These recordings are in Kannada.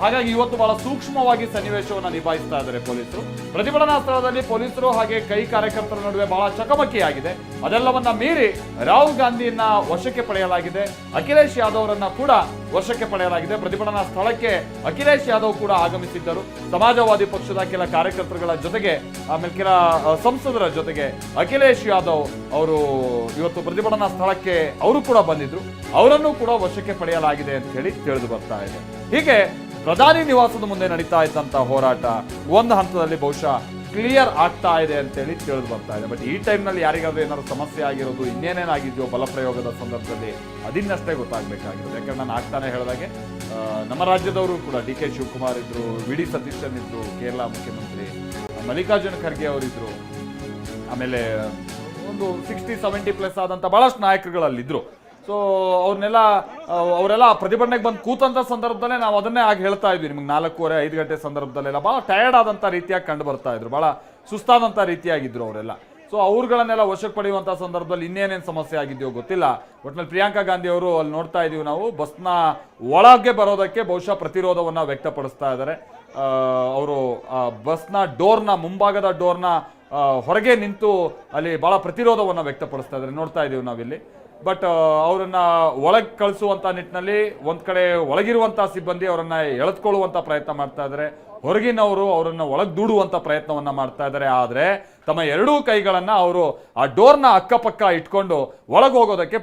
ಹಾಗಾಗಿ ಇವತ್ತು ಬಹಳ ಸೂಕ್ಷ್ಮವಾಗಿ ಸನ್ನಿವೇಶವನ್ನು ನಿಭಾಯಿಸ್ತಾ ಇದ್ದಾರೆ ಪೊಲೀಸರು. ಪ್ರತಿಭಟನಾ ಸ್ಥಳದಲ್ಲಿ ಪೊಲೀಸರು ಹಾಗೆ ಕೈ ಕಾರ್ಯಕರ್ತರ ನಡುವೆ ಬಹಳ ಚಕಮಕಿಯಾಗಿದೆ. ಅದೆಲ್ಲವನ್ನ ಮೀರಿ ರಾಹುಲ್ ಗಾಂಧಿಯನ್ನ ವಶಕ್ಕೆ ಪಡೆಯಲಾಗಿದೆ. ಅಖಿಲೇಶ್ ಯಾದವ್ ಅವರನ್ನ ಕೂಡ ವಶಕ್ಕೆ ಪಡೆಯಲಾಗಿದೆ. ಪ್ರತಿಭಟನಾ ಸ್ಥಳಕ್ಕೆ ಅಖಿಲೇಶ್ ಯಾದವ್ ಕೂಡ ಆಗಮಿಸಿದ್ದರು. ಸಮಾಜವಾದಿ ಪಕ್ಷದ ಕೆಲ ಕಾರ್ಯಕರ್ತರುಗಳ ಜೊತೆಗೆ ಆಮೇಲೆ ಕೆಲ ಸಂಸದರ ಜೊತೆಗೆ ಅಖಿಲೇಶ್ ಯಾದವ್ ಅವರು ಇವತ್ತು ಪ್ರತಿಭಟನಾ ಸ್ಥಳಕ್ಕೆ ಅವರು ಕೂಡ ಬಂದಿದ್ರು. ಅವರನ್ನು ಕೂಡ ವಶಕ್ಕೆ ಪಡೆಯಲಾಗಿದೆ ಅಂತ ಹೇಳಿ ತಿಳಿದು ಬರ್ತಾ ಇದೆ. ಹೀಗೆ ಪ್ರಧಾನಿ ನಿವಾಸದ ಮುಂದೆ ನಡೀತಾ ಇದ್ದಂತ ಹೋರಾಟ ಒಂದು ಹಂತದಲ್ಲಿ ಬಹುಶಃ ಕ್ಲಿಯರ್ ಆಗ್ತಾ ಇದೆ ಅಂತೇಳಿ ತಿಳಿದು ಬರ್ತಾ ಇದೆ. ಬಟ್ ಈ ಟೈಮ್ನಲ್ಲಿ ಯಾರಿಗಾದ್ರೂ ಏನಾದ್ರು ಸಮಸ್ಯೆ ಆಗಿರೋದು, ಇನ್ನೇನೇನಾಗಿದೆಯೋ ಬಲಪ್ರಯೋಗದ ಸಂದರ್ಭದಲ್ಲಿ ಅದಿನ್ನಷ್ಟೇ ಗೊತ್ತಾಗಬೇಕಾಗಿರೋದು. ಯಾಕಂದ್ರೆ ನಾನು ಆಗ್ತಾನೆ ಹೇಳಿದಾಗೆ ನಮ್ಮ ರಾಜ್ಯದವರು ಕೂಡ ಡಿ ಕೆ ಶಿವಕುಮಾರ್ ಇದ್ರು, ವಿ ಡಿ ಸತೀಶನ್ ಇದ್ರು, ಕೇರಳ ಮುಖ್ಯಮಂತ್ರಿ ಮಲ್ಲಿಕಾರ್ಜುನ ಖರ್ಗೆ ಅವರಿದ್ರು, ಆಮೇಲೆ ಒಂದು 60-70+ ಆದಂಥ ಬಹಳಷ್ಟು ನಾಯಕರುಗಳಲ್ಲಿದ್ರು. ಸೊ ಅವರೆಲ್ಲ ಪ್ರತಿಭಟನೆಗೆ ಬಂದು ಕೂತಂತ ಸಂದರ್ಭದಲ್ಲೇ ನಾವು ಅದನ್ನೇ ಆಗಿ ಹೇಳ್ತಾ ಇದ್ವಿ ನಿಮ್ಗೆ 4:30-5 ಗಂಟೆ ಸಂದರ್ಭದಲ್ಲೆಲ್ಲ ಬಹಳ ಟಯರ್ಡ್ ಆದಂಥ ರೀತಿಯಾಗಿ ಕಂಡು ಬರ್ತಾ ಇದ್ರು, ಬಹಳ ಸುಸ್ತಾದಂಥ ರೀತಿಯಾಗಿದ್ರು ಅವರೆಲ್ಲ. ಸೊ ಅವ್ರುಗಳನ್ನೆಲ್ಲ ವಶಕ್ಕೆ ಪಡೆಯುವಂಥ ಸಂದರ್ಭದಲ್ಲಿ ಇನ್ನೇನೇನು ಸಮಸ್ಯೆ ಆಗಿದೆಯೋ ಗೊತ್ತಿಲ್ಲ. ಒಟ್ಟಿನಲ್ಲಿ ಪ್ರಿಯಾಂಕಾ ಗಾಂಧಿ ಅವರು ಅಲ್ಲಿ ನೋಡ್ತಾ ಇದೀವಿ ನಾವು, ಬಸ್ನ ಒಳಗೆ ಬರೋದಕ್ಕೆ ಬಹುಶಃ ಪ್ರತಿರೋಧವನ್ನ ವ್ಯಕ್ತಪಡಿಸ್ತಾ ಇದ್ದಾರೆ. ಅವರು ಬಸ್ನ ಡೋರ್ನ ಮುಂಭಾಗದ ಡೋರ್ನ ಹೊರಗೆ ನಿಂತು ಅಲ್ಲಿ ಬಹಳ ಪ್ರತಿರೋಧವನ್ನ ವ್ಯಕ್ತಪಡಿಸ್ತಾ ಇದ್ದಾರೆ, ನೋಡ್ತಾ ಇದೀವಿ ನಾವಿಲ್ಲಿ. ಬಟ್ ಅವರನ್ನ ಒಳಗೆ ಕಳಿಸುವಂತ ನಿಟ್ಟಿನಲ್ಲಿ ಒಂದ್ ಕಡೆ ಒಳಗಿರುವಂತ ಸಿಬ್ಬಂದಿ ಅವರನ್ನ ಎಳೆದುಕೊಳ್ಳುವಂತ ಪ್ರಯತ್ನ ಮಾಡ್ತಾ ಇದ್ದಾರೆ, ಹೊರಗಿನವರು ಅವರನ್ನ ಒಳಗೆ ದೂಡುವಂತ ಪ್ರಯತ್ನವನ್ನ ಮಾಡ್ತಾ ಇದ್ದಾರೆ. ಆದ್ರೆ ತಮ್ಮ ಎರಡೂ ಕೈಗಳನ್ನ ಅವರು ಆ ಡೋರ್ನ ಅಕ್ಕಪಕ್ಕ ಇಟ್ಕೊಂಡು ಒಳಗೆ ಹೋಗೋದಕ್ಕೆ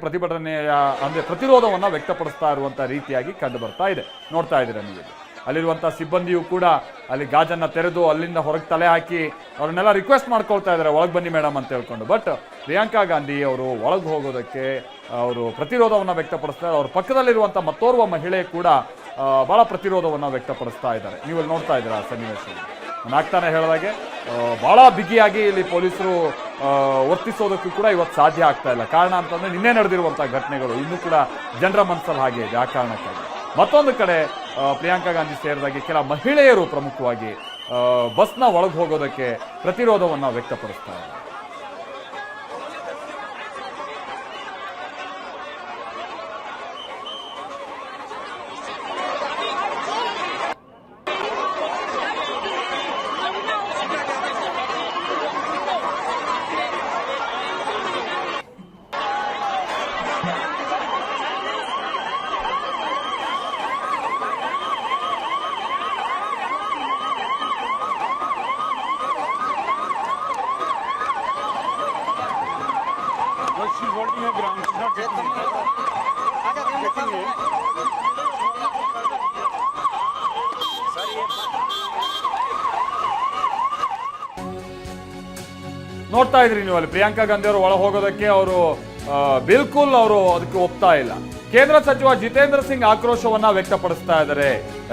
ಪ್ರತಿರೋಧವನ್ನ ವ್ಯಕ್ತಪಡಿಸ್ತಾ ಇರುವಂತ ರೀತಿಯಾಗಿ ಕಂಡು ಬರ್ತಾ ಇದೆ, ನೋಡ್ತಾ ಇದ್ದೀರಾ ನೀವು. ಅಲ್ಲಿರುವಂಥ ಸಿಬ್ಬಂದಿಯು ಕೂಡ ಅಲ್ಲಿ ಗಾಜನ್ನು ತೆರೆದು ಅಲ್ಲಿಂದ ಹೊರಗೆ ತಲೆ ಹಾಕಿ ಅವ್ರನ್ನೆಲ್ಲ ರಿಕ್ವೆಸ್ಟ್ ಮಾಡ್ಕೊಳ್ತಾ ಇದ್ದಾರೆ, ಒಳಗೆ ಬನ್ನಿ ಮೇಡಮ್ ಅಂತ ಹೇಳ್ಕೊಂಡು. ಬಟ್ ಪ್ರಿಯಾಂಕಾ ಗಾಂಧಿ ಅವರು ಒಳಗೆ ಹೋಗೋದಕ್ಕೆ ಅವರು ಪ್ರತಿರೋಧವನ್ನು ವ್ಯಕ್ತಪಡಿಸ್ತಾರೆ. ಅವ್ರ ಪಕ್ಕದಲ್ಲಿರುವಂಥ ಮತ್ತೋರ್ವ ಮಹಿಳೆ ಕೂಡ ಭಾಳ ಪ್ರತಿರೋಧವನ್ನು ವ್ಯಕ್ತಪಡಿಸ್ತಾ ಇದ್ದಾರೆ. ನೀವು ಅಲ್ಲಿ ನೋಡ್ತಾ ಇದ್ದೀರಾ ಆ ಸನ್ನಿವೇಶವನ್ನು. ನಾನು ಆಗ್ತಾನೆ ಹೇಳಿದಾಗೆ ಭಾಳ ಬಿಗಿಯಾಗಿ ಇಲ್ಲಿ ಪೊಲೀಸರು ವರ್ತಿಸೋದಕ್ಕೂ ಕೂಡ ಇವತ್ತು ಸಾಧ್ಯ ಆಗ್ತಾ ಇಲ್ಲ. ಕಾರಣ ಅಂತಂದರೆ ನಿನ್ನೆ ನಡೆದಿರುವಂಥ ಘಟನೆಗಳು ಇನ್ನೂ ಕೂಡ ಜನರ ಮನಸ್ಸಲ್ಲಿ ಹಾಗೆ ಇದೆ. ಆ ಕಾರಣಕ್ಕಾಗಿ ಮತ್ತೊಂದು ಕಡೆ ಪ್ರಿಯಾಂಕಾ ಗಾಂಧಿ ಸೇರಿದಾಗೆ ಕೆಲ ಮಹಿಳೆಯರು ಪ್ರಮುಖವಾಗಿ ಬಸ್ನ ಒಳಗೆ ಹೋಗೋದಕ್ಕೆ ಪ್ರತಿರೋಧವನ್ನು ವ್ಯಕ್ತಪಡಿಸ್ತಾರೆ. ನೋಡ್ತಾ ಇದ್ರಿ ನೀವು ಅಲ್ಲಿ ಪ್ರಿಯಾಂಕಾ ಗಾಂಧಿ ಅವರು ಒಳ ಹೋಗೋದಕ್ಕೆ ಅವರು ಬಿಲ್ಕುಲ್ ಅವರು ಅದಕ್ಕೆ ಒಪ್ತಾ ಇಲ್ಲ. ಕೇಂದ್ರ ಸಚಿವ ಜಿತೇಂದ್ರ ಸಿಂಗ್ ಆಕ್ರೋಶವನ್ನ ವ್ಯಕ್ತಪಡಿಸ್ತಾ ಇದ್ದಾರೆ.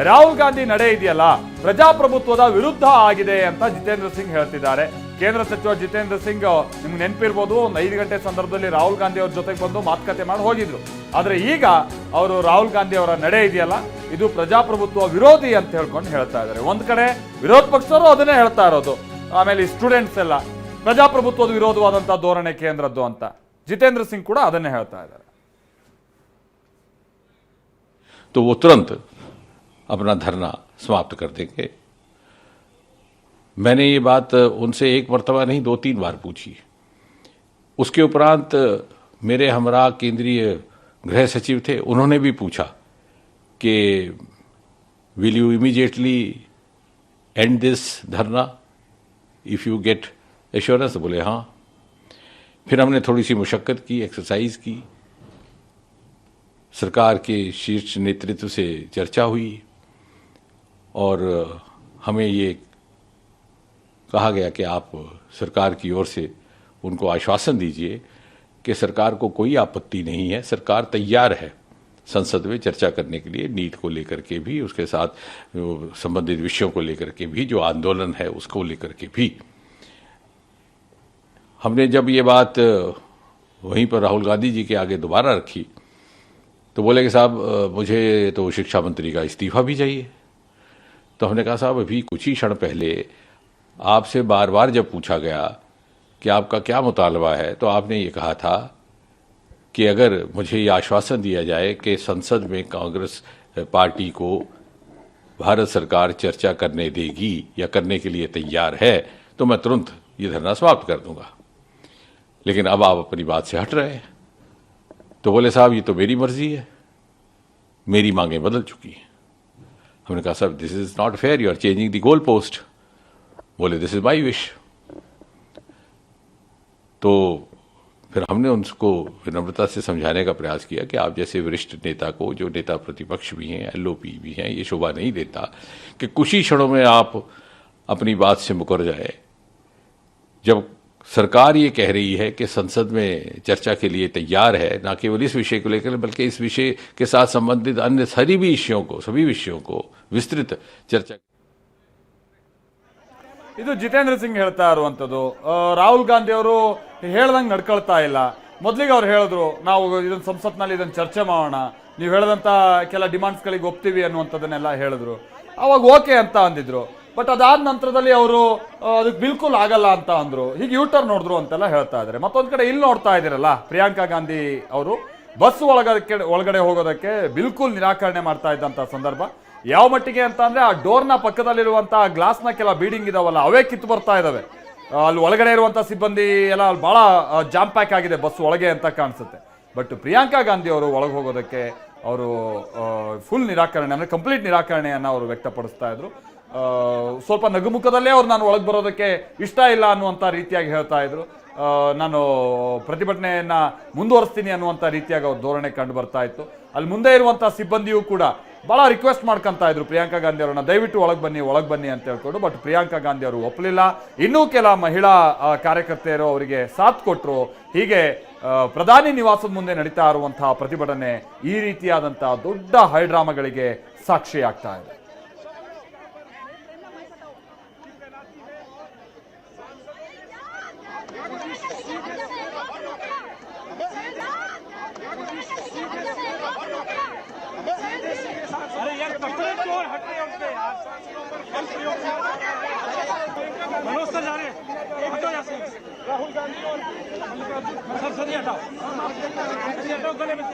ರಾಹುಲ್ ಗಾಂಧಿ ನಡೆ ಇದೆಯಲ್ಲ ಪ್ರಜಾಪ್ರಭುತ್ವದ ವಿರುದ್ಧ ಆಗಿದೆ ಅಂತ ಜಿತೇಂದ್ರ ಸಿಂಗ್ ಹೇಳ್ತಿದ್ದಾರೆ. ಕೇಂದ್ರ ಸಚಿವ ಜಿತೇಂದ್ರ ಸಿಂಗ್ ನಿಮ್ಗೆ ನೆನಪಿರ್ಬೋದು, ಒಂದು 5 ಗಂಟೆ ಸಂದರ್ಭದಲ್ಲಿ ರಾಹುಲ್ ಗಾಂಧಿ ಅವ್ರ ಜೊತೆಗೆ ಬಂದು ಮಾತುಕತೆ ಮಾಡಿ ಹೋಗಿದ್ರು. ಆದ್ರೆ ಈಗ ಅವರು ರಾಹುಲ್ ಗಾಂಧಿ ಅವರ ನಡೆ ಇದೆಯಲ್ಲ ಇದು ಪ್ರಜಾಪ್ರಭುತ್ವ ವಿರೋಧಿ ಅಂತ ಹೇಳ್ಕೊಂಡು ಹೇಳ್ತಾ ಇದ್ದಾರೆ. ಒಂದ್ ಕಡೆ ವಿರೋಧ ಪಕ್ಷದವರು ಅದನ್ನೇ ಹೇಳ್ತಾ ಇರೋದು, ಆಮೇಲೆ ಸ್ಟೂಡೆಂಟ್ಸ್ ಎಲ್ಲ ಪ್ರಜಾಪ್ರಭುತ್ವದ ವಿರೋಧವಾದಂತಹ ಧೋರಣೆ ಕೇಂದ್ರದ್ದು ಅಂತ ಜಿತೇಂದ್ರ ಸಿಂಗ್ ಕೂಡ ಅದನ್ನೇ ಹೇಳ್ತಾ ಇದ್ದಾರೆ. तो वो तुरंत अपना धरना समाप्त कर देंगे। मैंने ये बात उनसे एक मर्तबा नहीं 2-3 बार पूछी। उसके उपरांत मेरे हमरा केंद्रीय गृह सचिव थे, उन्होंने भी पूछा कि will you immediately and this धरना इफ यू गेट एश्योरेंस। बोले हाँ। फिर हमने थोड़ी सी मुशक्कत की, एक्सरसाइज की, सरकार के शीर्ष नेतृत्व से चर्चा हुई और हमें ये कहा गया कि आप सरकार की ओर से उनको आश्वासन दीजिए कि सरकार को कोई आपत्ति नहीं है, सरकार तैयार है संसद में चर्चा करने के लिए, नीट को लेकर के भी, उसके साथ संबंधित विषयों को लेकर के भी, जो आंदोलन है उसको लेकर के भी। हमने जब ये बात वहीं पर राहुल गांधी जी के आगे दोबारा रखी तो बोले कि साहब मुझे तो शिक्षा मंत्री का इस्तीफा भी चाहिए। तो हमने कहा साहब अभी कुछ ही क्षण पहले आपसे बार बार जब पूछा गया कि आपका क्या मुतालबा है तो आपने ये कहा था कि अगर मुझे ये आश्वासन दिया जाए कि संसद में कांग्रेस पार्टी को भारत सरकार चर्चा करने देगी या करने के लिए तैयार है तो मैं तुरंत ये धरना समाप्त कर दूंगा। लेकिन अब आप अपनी बात से हट रहे हैं। तो बोले साहब ये तो मेरी मर्जी है, मेरी मांगें बदल चुकी हैं। हमने कहा साहब this is not fair, you are changing the goal post. बोले दिस इज माई विश। तो फिर हमने उनको विनम्रता से समझाने का प्रयास किया कि आप जैसे वरिष्ठ नेता को, जो नेता प्रतिपक्ष भी हैं, एलओपी भी हैं, ये शोभा नहीं देता कि कुछ ही क्षणों में आप अपनी बात से मुकर जाए। जब सरकार ये कह रही है कि संसद में चर्चा के लिए तैयार है, न केवल इस विषय को लेकर बल्कि इस विषय के साथ संबंधित अन्य सभी विषयों को विस्तृत चर्चा। ಇದು ಜಿತೇಂದ್ರ ಸಿಂಗ್ ಹೇಳ್ತಾ ಇರುವಂಥದ್ದು. ರಾಹುಲ್ ಗಾಂಧಿ ಅವರು ಹೇಳ್ದಂಗೆ ನಡ್ಕೊಳ್ತಾ ಇಲ್ಲ. ಮೊದಲಿಗೆ ಅವ್ರು ಹೇಳಿದ್ರು ನಾವು ಇದನ್ನ ಸಂಸತ್ನಲ್ಲಿ ಇದನ್ನು ಚರ್ಚೆ ಮಾಡೋಣ, ನೀವು ಹೇಳಿದಂಥ ಕೆಲ ಡಿಮಾಂಡ್ಸ್ಗಳಿಗೆ ಒಪ್ತೀವಿ ಅನ್ನುವಂಥದ್ದನ್ನೆಲ್ಲ ಹೇಳಿದ್ರು. ಅವಾಗ ಓಕೆ ಅಂತ ಅಂದಿದ್ರು. ಬಟ್ ಅದಾದ ನಂತರದಲ್ಲಿ ಅವರು ಅದಕ್ಕೆ ಬಿಲ್ಕುಲ್ ಆಗಲ್ಲ ಅಂತ ಅಂದ್ರು. ಹೀಗೆ ಯೂಟರ್ನ್ ನೋಡಿದ್ರು ಅಂತೆಲ್ಲ ಹೇಳ್ತಾ ಇದ್ದಾರೆ. ಮತ್ತೊಂದು ಕಡೆ ಇಲ್ಲಿ ನೋಡ್ತಾ ಇದ್ದೀರಲ್ಲ, ಪ್ರಿಯಾಂಕಾ ಗಾಂಧಿ ಅವರು ಬಸ್ ಒಳಗಡೆ ಹೋಗೋದಕ್ಕೆ ಬಿಲ್ಕುಲ್ ನಿರಾಕರಣೆ ಮಾಡ್ತಾ ಇದ್ದಂಥ ಸಂದರ್ಭ. ಯಾವ ಮಟ್ಟಿಗೆ ಅಂತ ಅಂದ್ರೆ ಆ ಡೋರ್ನ ಪಕ್ಕದಲ್ಲಿರುವಂತಹ ಗ್ಲಾಸ್ನ ಕೆಲ ಬೀಡಿಂಗ್ ಇದಾವಲ್ಲ, ಅವೇ ಕಿತ್ತು ಬರ್ತಾ ಇದಾವೆ. ಅಲ್ಲಿ ಒಳಗಡೆ ಇರುವಂತಹ ಸಿಬ್ಬಂದಿ ಎಲ್ಲ ಅಲ್ಲಿ ಬಹಳ ಜಾಮ್ ಪ್ಯಾಕ್ ಆಗಿದೆ ಬಸ್ ಒಳಗೆ ಅಂತ ಕಾಣಿಸುತ್ತೆ. ಬಟ್ ಪ್ರಿಯಾಂಕಾ ಗಾಂಧಿ ಅವರು ಒಳಗೆ ಹೋಗೋದಕ್ಕೆ ಅವರು ಫುಲ್ ನಿರಾಕರಣೆ ಅಂದ್ರೆ ಕಂಪ್ಲೀಟ್ ನಿರಾಕರಣೆಯನ್ನ ಅವರು ವ್ಯಕ್ತಪಡಿಸ್ತಾ ಇದ್ರು. ಸ್ವಲ್ಪ ನಗುಮುಖದಲ್ಲೇ ಅವ್ರು ನಾನು ಒಳಗೆ ಬರೋದಕ್ಕೆ ಇಷ್ಟ ಇಲ್ಲ ಅನ್ನುವಂಥ ರೀತಿಯಾಗಿ ಹೇಳ್ತಾ ಇದ್ರು. ನಾನು ಪ್ರತಿಭಟನೆಯನ್ನ ಮುಂದುವರಿಸ್ತೀನಿ ಅನ್ನುವಂಥ ರೀತಿಯಾಗಿ ಅವ್ರ ಧೋರಣೆ ಕಂಡು ಬರ್ತಾ ಇತ್ತು. ಅಲ್ಲಿ ಮುಂದೆ ಇರುವಂಥ ಸಿಬ್ಬಂದಿಯೂ ಕೂಡ ಬಹಳ ರಿಕ್ವೆಸ್ಟ್ ಮಾಡ್ಕೊಂತ ಇದ್ರು ಪ್ರಿಯಾಂಕಾ ಗಾಂಧಿ ಅವರನ್ನ, ದಯವಿಟ್ಟು ಒಳಗೆ ಬನ್ನಿ ಅಂತ ಹೇಳ್ಕೊಂಡು. ಬಟ್ ಪ್ರಿಯಾಂಕಾ ಗಾಂಧಿ ಅವರು ಒಪ್ಪಲಿಲ್ಲ. ಇನ್ನೂ ಕೆಲ ಮಹಿಳಾ ಕಾರ್ಯಕರ್ತೆಯರು ಅವರಿಗೆ ಸಾಥ್ ಕೊಟ್ಟರು. ಹೀಗೆ ಪ್ರಧಾನಿ ನಿವಾಸದ ಮುಂದೆ ನಡೀತಾ ಇರುವಂತಹ ಪ್ರತಿಭಟನೆ ಈ ರೀತಿಯಾದಂತಹ ದೊಡ್ಡ ಹೈಡ್ರಾಮಾಗಳಿಗೆ ಸಾಕ್ಷಿಯಾಗ್ತಾ ಇದೆ. राहुल गांधी और सर हटाओ गले में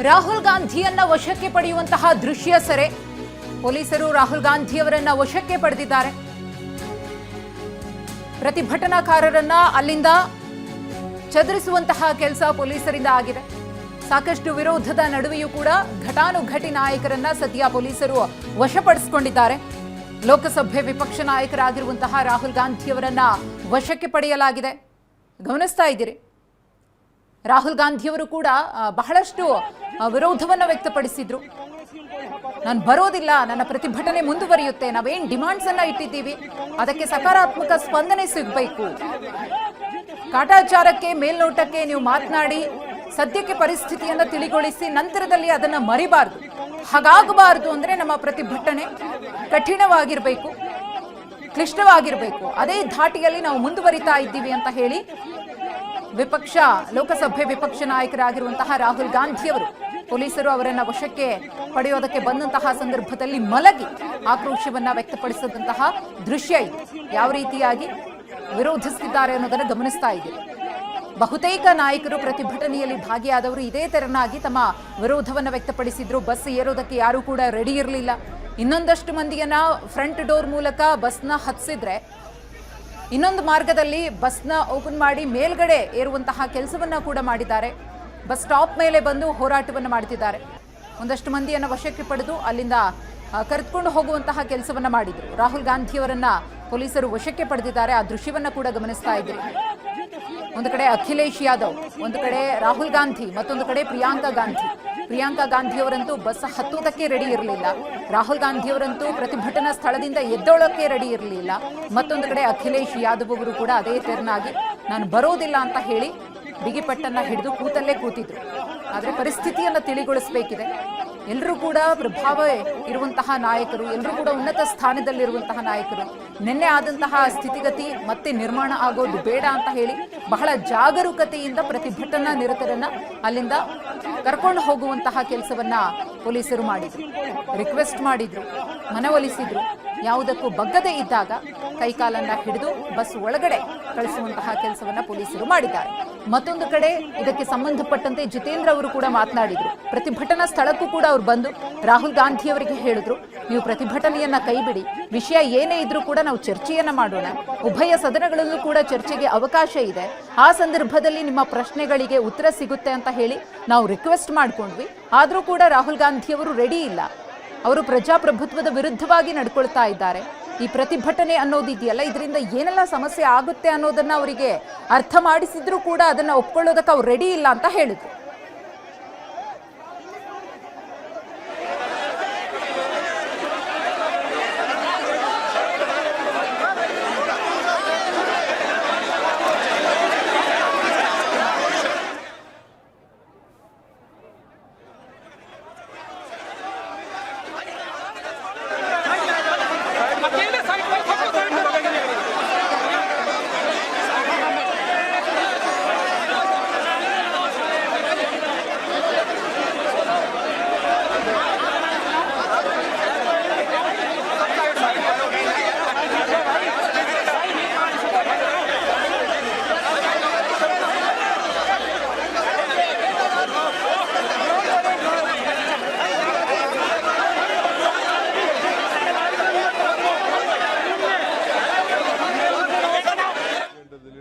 ರಾಹುಲ್ ಗಾಂಧಿಯನ್ನ ವಶಕ್ಕೆ ಪಡೆಯುವಂತಹ ದೃಶ್ಯ ಸೆರೆ. ಪೊಲೀಸರು ರಾಹುಲ್ ಗಾಂಧಿಯವರನ್ನ ವಶಕ್ಕೆ ಪಡೆದಿದ್ದಾರೆ. ಪ್ರತಿಭಟನಾಕಾರರನ್ನ ಅಲ್ಲಿಂದ ಚದುರಿಸುವಂತಹ ಕೆಲಸ ಪೊಲೀಸರಿಂದ ಆಗಿದೆ. ಸಾಕಷ್ಟು ವಿರೋಧದ ನಡುವೆಯೂ ಕೂಡ ಘಟಾನುಘಟಿ ನಾಯಕರನ್ನ ಸದ್ಯ ಪೊಲೀಸರು ವಶಪಡಿಸಿಕೊಂಡಿದ್ದಾರೆ. ಲೋಕಸಭೆ ವಿಪಕ್ಷ ನಾಯಕರಾಗಿರುವಂತಹ ರಾಹುಲ್ ಗಾಂಧಿಯವರನ್ನ ವಶಕ್ಕೆ ಪಡೆಯಲಾಗಿದೆ. ಗಮನಿಸ್ತಾ ಇದ್ದೀರಿ, ರಾಹುಲ್ ಗಾಂಧಿಯವರು ಕೂಡ ಬಹಳಷ್ಟು ವಿರೋಧವನ್ನು ವ್ಯಕ್ತಪಡಿಸಿದ್ರು. ನಾನು ಬರೋದಿಲ್ಲ, ನನ್ನ ಪ್ರತಿಭಟನೆ ಮುಂದುವರಿಯುತ್ತೆ, ನಾವೇನ್ ಡಿಮಾಂಡ್ಸ್ ಅನ್ನ ಇಟ್ಟಿದ್ದೀವಿ ಅದಕ್ಕೆ ಸಕಾರಾತ್ಮಕ ಸ್ಪಂದನೆ ಸಿಗಬೇಕು. ಕಾಟಾಚಾರಕ್ಕೆ ಮೇಲ್ನೋಟಕ್ಕೆ ನೀವು ಮಾತನಾಡಿ ಸದ್ಯಕ್ಕೆ ಪರಿಸ್ಥಿತಿಯನ್ನು ತಿಳಿಗೊಳಿಸಿ ನಂತರದಲ್ಲಿ ಅದನ್ನ ಮರಿಬಾರದು. ಹಾಗಾಗಬಾರದು ಅಂದ್ರೆ ನಮ್ಮ ಪ್ರತಿಭಟನೆ ಕಠಿಣವಾಗಿರಬೇಕು, ಕ್ಲಿಷ್ಟವಾಗಿರಬೇಕು. ಅದೇ ಧಾಟಿಯಲ್ಲಿ ನಾವು ಮುಂದುವರಿತಾ ಇದ್ದೀವಿ ಅಂತ ಹೇಳಿ ಲೋಕಸಭೆ ವಿಪಕ್ಷ ನಾಯಕರಾಗಿರುವಂತಹ ರಾಹುಲ್ ಗಾಂಧಿಯವರು ಪೊಲೀಸರು ಅವರನ್ನ ವಶಕ್ಕೆ ಪಡೆಯೋದಕ್ಕೆ ಬಂದಂತಹ ಸಂದರ್ಭದಲ್ಲಿ ಮಲಗಿ ಆಕ್ರೋಶವನ್ನ ವ್ಯಕ್ತಪಡಿಸಿದಂತಹ ದೃಶ್ಯ ಇದು. ಯಾವ ರೀತಿಯಾಗಿ ವಿರೋಧಿಸುತ್ತಿದ್ದಾರೆ ಅನ್ನೋದನ್ನು ಗಮನಿಸ್ತಾ ಇದ್ದೀವಿ. ಬಹುತೇಕ ನಾಯಕರು ಪ್ರತಿಭಟನೆಯಲ್ಲಿ ಭಾಗಿಯಾದವರು ಇದೇ ತೆರನಾಗಿ ತಮ್ಮ ವಿರೋಧವನ್ನು ವ್ಯಕ್ತಪಡಿಸಿದ್ರು. ಬಸ್ ಏರೋದಕ್ಕೆ ಯಾರು ಕೂಡ ರೆಡಿ ಇರಲಿಲ್ಲ. ಇನ್ನೊಂದಷ್ಟು ಮಂದಿಯನ್ನ ಫ್ರಂಟ್ ಡೋರ್ ಮೂಲಕ ಬಸ್ನ ಹತ್ತಿಸಿದ್ರೆ ಇನ್ನೊಂದು ಮಾರ್ಗದಲ್ಲಿ ಬಸ್ನ ಓಪನ್ ಮಾಡಿ ಮೇಲ್ಗಡೆ ಏರುವಂತಹ ಕೆಲಸವನ್ನ ಕೂಡ ಮಾಡಿದ್ದಾರೆ. ಬಸ್ ಸ್ಟಾಪ್ ಮೇಲೆ ಬಂದು ಹೋರಾಟವನ್ನು ಮಾಡ್ತಿದ್ದಾರೆ. ಒಂದಷ್ಟು ಮಂದಿಯನ್ನು ವಶಕ್ಕೆ ಪಡೆದು ಅಲ್ಲಿಂದ ಕರೆದುಕೊಂಡು ಹೋಗುವಂತಹ ಕೆಲಸವನ್ನ ಮಾಡಿದ್ರು. ರಾಹುಲ್ ಗಾಂಧಿಯವರನ್ನ ಪೊಲೀಸರು ವಶಕ್ಕೆ ಪಡೆದಿದ್ದಾರೆ. ಆ ದೃಶ್ಯವನ್ನ ಕೂಡ ಗಮನಿಸ್ತಾ ಇದ್ದೀರಿ. ಒಂದು ಕಡೆ ಅಖಿಲೇಶ್ ಯಾದವ್, ಒಂದು ಕಡೆ ರಾಹುಲ್ ಗಾಂಧಿ, ಮತ್ತೊಂದು ಕಡೆ ಪ್ರಿಯಾಂಕಾ ಗಾಂಧಿಯವರಂತೂ ಬಸ್ ಹತ್ತುವುದಕ್ಕೆ ರೆಡಿ ಇರಲಿಲ್ಲ. ರಾಹುಲ್ ಗಾಂಧಿಯವರಂತೂ ಪ್ರತಿಭಟನಾ ಸ್ಥಳದಿಂದ ಎದ್ದೋಳಕ್ಕೆ ರೆಡಿ ಇರಲಿಲ್ಲ. ಮತ್ತೊಂದು ಕಡೆ ಅಖಿಲೇಶ್ ಯಾದವ್ ಅವರು ಕೂಡ ಅದೇ ತೆರನಾಗಿ ನಾನು ಬರೋದಿಲ್ಲ ಅಂತ ಹೇಳಿ ಬಿಗಿಪಟ್ಟನ್ನ ಹಿಡಿದು ಕೂತಲ್ಲೇ ಕೂತಿದ್ರು. ಆದರೆ ಪರಿಸ್ಥಿತಿಯನ್ನು ತಿಳಿಗೊಳಿಸಬೇಕಿದೆ. ಎಲ್ಲರೂ ಕೂಡ ಪ್ರಭಾವ ಇರುವಂತಹ ನಾಯಕರು, ಎಲ್ಲರೂ ಕೂಡ ಉನ್ನತ ಸ್ಥಾನದಲ್ಲಿರುವಂತಹ ನಾಯಕರು. ನಿನ್ನೆ ಆದಂತಹ ಸ್ಥಿತಿಗತಿ ಮತ್ತೆ ನಿರ್ಮಾಣ ಆಗೋದು ಬೇಡ ಅಂತ ಹೇಳಿ ಬಹಳ ಜಾಗರೂಕತೆಯಿಂದ ಪ್ರತಿಭಟನಾ ನಿರತರನ್ನ ಅಲ್ಲಿಂದ ಕರ್ಕೊಂಡು ಹೋಗುವಂತಹ ಕೆಲಸವನ್ನ ಪೊಲೀಸರು ಮಾಡಿದ್ರು, ರಿಕ್ವೆಸ್ಟ್ ಮಾಡಿದ್ರು, ಮನವೊಲಿಸಿದ್ರು. ಯಾವುದಕ್ಕೂ ಬಗ್ಗದೇ ಇದ್ದಾಗ ಕೈಕಾಲನ್ನ ಹಿಡಿದು ಬಸ್ ಒಳಗಡೆ ಕಳಿಸುವಂತಹ ಕೆಲಸವನ್ನ ಪೊಲೀಸರು ಮಾಡಿದ್ದಾರೆ. ಮತ್ತೊಂದು ಕಡೆ ಇದಕ್ಕೆ ಸಂಬಂಧಪಟ್ಟಂತೆ ಜಿತೇಂದ್ರ ಅವರು ಕೂಡ ಮಾತನಾಡಿದ್ರು. ಪ್ರತಿಭಟನಾ ಸ್ಥಳಕ್ಕೂ ಕೂಡ ಅವ್ರು ಬಂದು ರಾಹುಲ್ ಗಾಂಧಿ ಅವರಿಗೆ ಹೇಳಿದ್ರು, ನೀವು ಪ್ರತಿಭಟನೆಯನ್ನ ಕೈಬಿಡಿ, ವಿಷಯ ಏನೇ ಇದ್ರೂ ಕೂಡ ನಾವು ಚರ್ಚೆಯನ್ನ ಮಾಡೋಣ, ಉಭಯ ಸದನಗಳಲ್ಲೂ ಕೂಡ ಚರ್ಚೆಗೆ ಅವಕಾಶ ಇದೆ, ಆ ಸಂದರ್ಭದಲ್ಲಿ ನಿಮ್ಮ ಪ್ರಶ್ನೆಗಳಿಗೆ ಉತ್ತರ ಸಿಗುತ್ತೆ ಅಂತ ಹೇಳಿ ನಾವು ರಿಕ್ವೆಸ್ಟ್ ಮಾಡ್ಕೊಂಡ್ವಿ. ಆದ್ರೂ ಕೂಡ ರಾಹುಲ್ ಗಾಂಧಿ ಅವರು ರೆಡಿ ಇಲ್ಲ, ಅವರು ಪ್ರಜಾಪ್ರಭುತ್ವದ ವಿರುದ್ಧವಾಗಿ ನಡ್ಕೊಳ್ತಾ ಇದ್ದಾರೆ. ಈ ಪ್ರತಿಭಟನೆ ಅನ್ನೋದಿದೆಯಲ್ಲ, ಇದರಿಂದ ಏನೆಲ್ಲ ಸಮಸ್ಯೆ ಆಗುತ್ತೆ ಅನ್ನೋದನ್ನ ಅವರಿಗೆ ಅರ್ಥ ಮಾಡಿಸಿದ್ರು ಕೂಡ ಅದನ್ನ ಒಪ್ಕೊಳ್ಳೋದಕ್ಕೆ ಅವ್ರು ರೆಡಿ ಇಲ್ಲ ಅಂತ ಹೇಳಿದ್ರು.